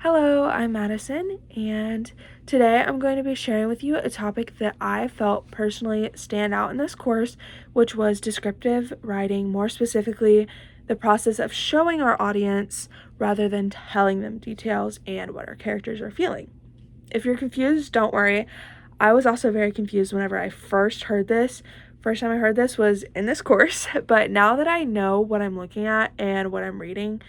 Hello, I'm Madison, and today I'm going to be sharing with you a topic that I felt personally stand out in this course, which was descriptive writing, more specifically, the process of showing our audience rather than telling them details and what our characters are feeling. If you're confused, don't worry. I was also very confused whenever I first heard this. First time I heard this was in this course, but now that I know what I'm looking at and what I'm reading,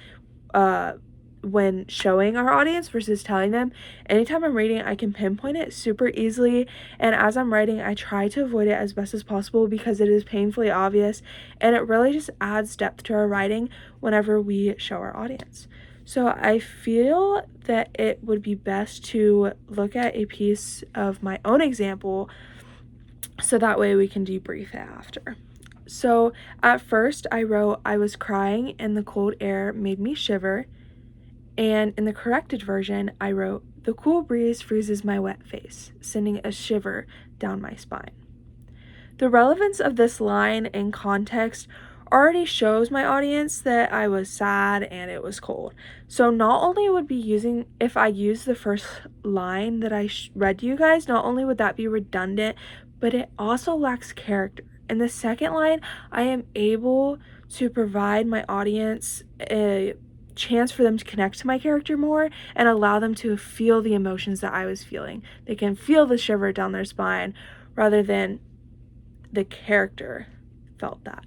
when showing our audience versus telling them, anytime I'm reading, I can pinpoint it super easily. And as I'm writing, I try to avoid it as best as possible because it is painfully obvious and it really just adds depth to our writing whenever we show our audience. So I feel that it would be best to look at a piece of my own example so that way we can debrief it after. So at first I wrote, I was crying and the cold air made me shiver. And in the corrected version, I wrote, the cool breeze freezes my wet face, sending a shiver down my spine. The relevance of this line in context already shows my audience that I was sad and it was cold. So not only would be using, if I use the first line that I read to you guys, not only would that be redundant, but it also lacks character. In the second line, I am able to provide my audience a chance for them to connect to my character more and allow them to feel the emotions that I was feeling. They can feel the shiver down their spine rather than the character felt that.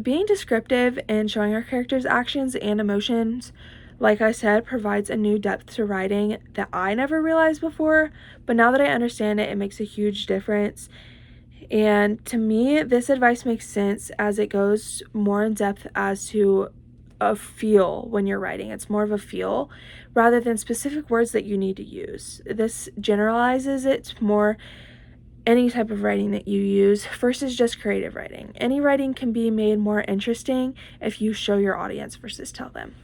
Being descriptive and showing our characters' actions and emotions, like I said, provides a new depth to writing that I never realized before, but now that I understand it, it makes a huge difference. And to me, this advice makes sense as it goes more in depth as to a feel when you're writing. It's more of a feel rather than specific words that you need to use. This generalizes it to more any type of writing that you use versus just creative writing. Any writing can be made more interesting if you show your audience versus tell them.